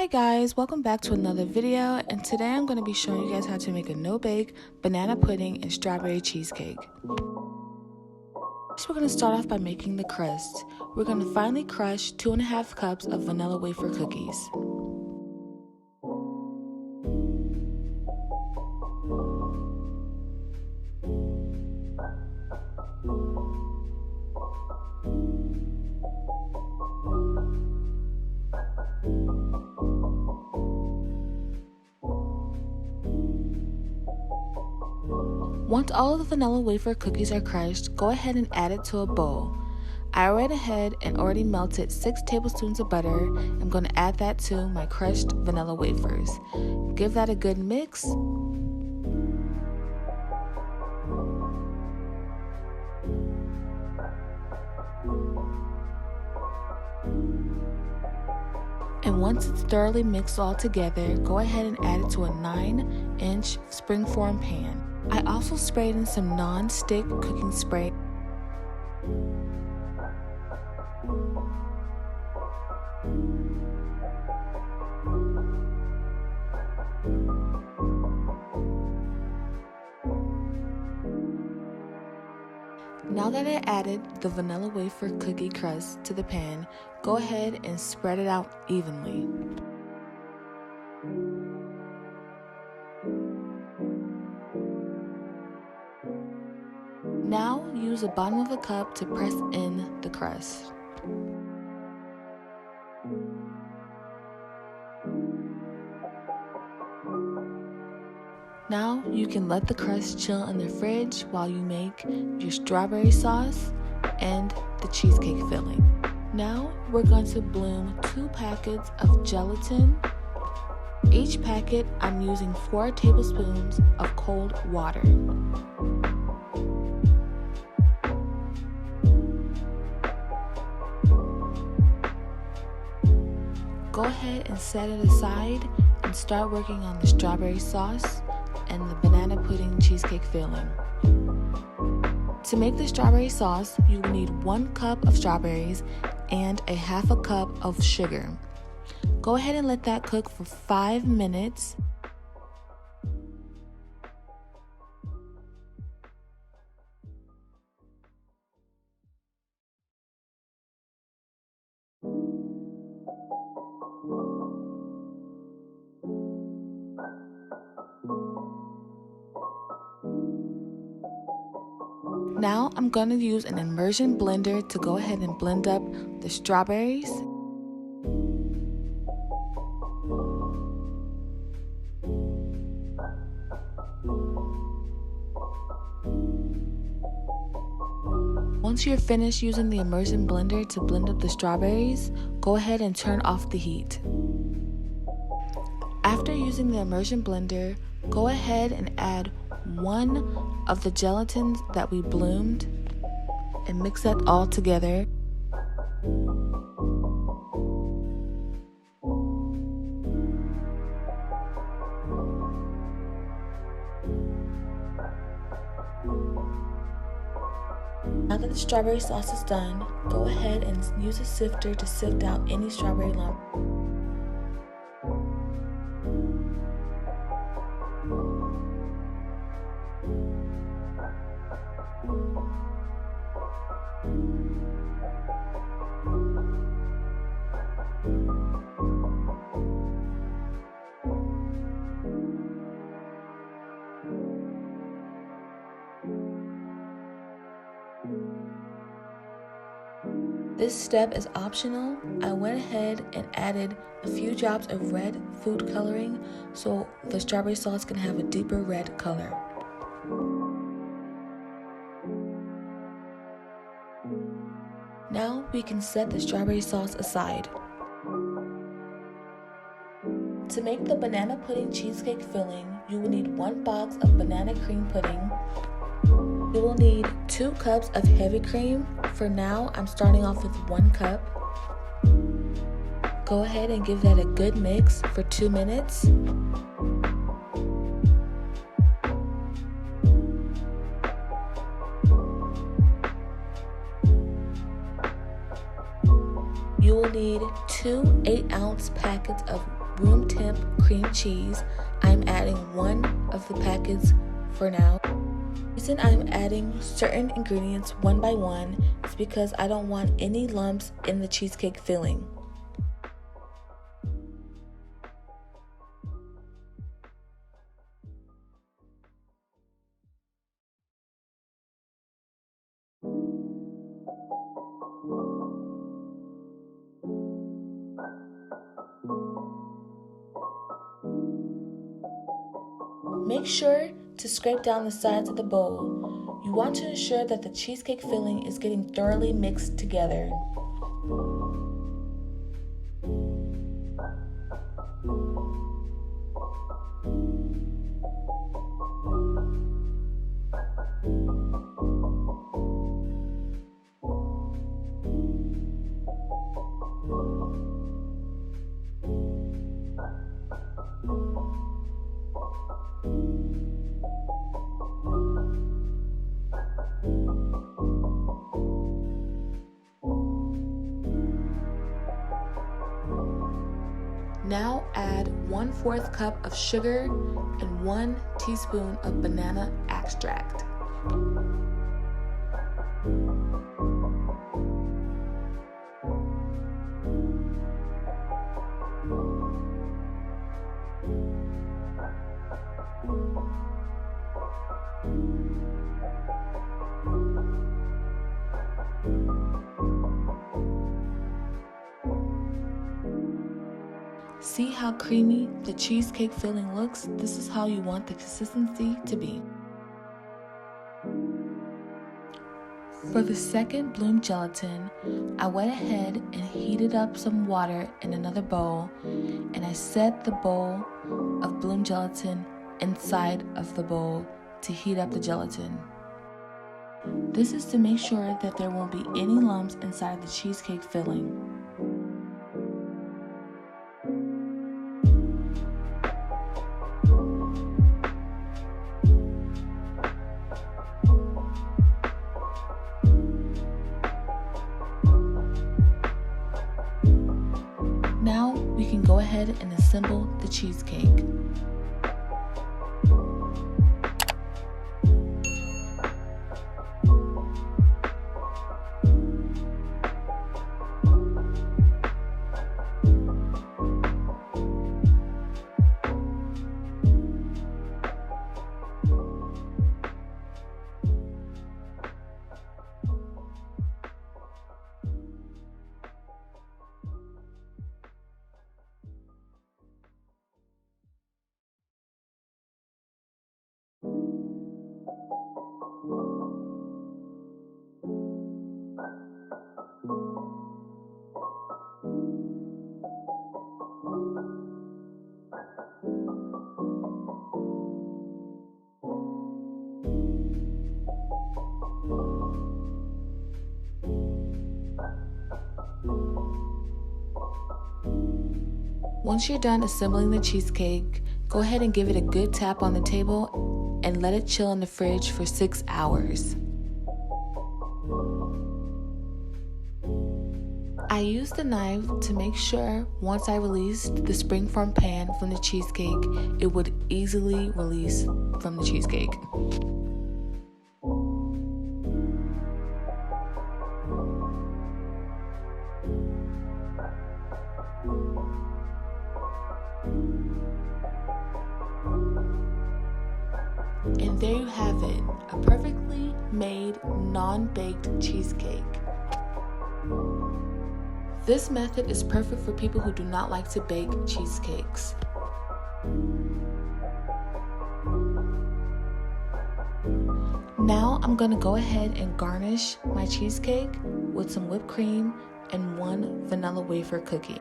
Hi guys, welcome back to another video, and today I'm going to be showing you guys how to make a no-bake banana pudding and strawberry cheesecake. First, we're going to start off by making the crust. We're going to finely crush 2.5 cups of vanilla wafer cookies. Once all of the vanilla wafer cookies are crushed, go ahead and add it to a bowl. I went ahead and already melted 6 tablespoons of butter. I'm going to add that to my crushed vanilla wafers. Give that a good mix. And once it's thoroughly mixed all together, go ahead and add it to a 9-inch springform pan. I also sprayed in some non-stick cooking spray. Now that I added the vanilla wafer cookie crust to the pan, go ahead and spread it out evenly. Now use the bottom of a cup to press in the crust. Now you can let the crust chill in the fridge while you make your strawberry sauce and the cheesecake filling. Now we're going to bloom 2 packets of gelatin. Each packet I'm using 4 tablespoons of cold water. Go ahead and set it aside and start working on the strawberry sauce and the banana pudding cheesecake filling. To make the strawberry sauce, you will need 1 cup of strawberries and a 1/2 cup of sugar. Go ahead and let that cook for 5 minutes. Now I'm going to use an immersion blender to go ahead and blend up the strawberries. Once you're finished using the immersion blender to blend up the strawberries, go ahead and turn off the heat. After using the immersion blender, go ahead and add 1 of the gelatins that we bloomed and mix that all together. Now that the strawberry sauce is done, go ahead and use a sifter to sift out any strawberry lump. This step is optional. I went ahead and added a few drops of red food coloring so the strawberry sauce can have a deeper red color. Now we can set the strawberry sauce aside. To make the banana pudding cheesecake filling, you will need 1 box of banana cream pudding. You will need 2 cups of heavy cream. For now, I'm starting off with 1 cup. Go ahead and give that a good mix for 2 minutes. You will need 2 8-ounce packets of room temp cream cheese. I'm adding one of the packets for now. The reason I'm adding certain ingredients one by one is because I don't want any lumps in the cheesecake filling. Make sure to scrape down the sides of the bowl. You want to ensure that the cheesecake filling is getting thoroughly mixed together. Now add 1/4 cup of sugar and 1 teaspoon of banana extract. See how creamy the cheesecake filling looks? This is how you want the consistency to be. For the second bloom gelatin, I went ahead and heated up some water in another bowl, and I set the bowl of bloom gelatin inside of the bowl to heat up the gelatin. This is to make sure that there won't be any lumps inside the cheesecake filling. Now we can go ahead and assemble the cheesecake. Once you're done assembling the cheesecake, go ahead and give it a good tap on the table and let it chill in the fridge for 6 hours. I used the knife to make sure once I released the springform pan from the cheesecake, it would easily release from the cheesecake. And there you have it, a perfectly made, non-baked cheesecake. This method is perfect for people who do not like to bake cheesecakes. Now I'm going to go ahead and garnish my cheesecake with some whipped cream and 1 vanilla wafer cookie.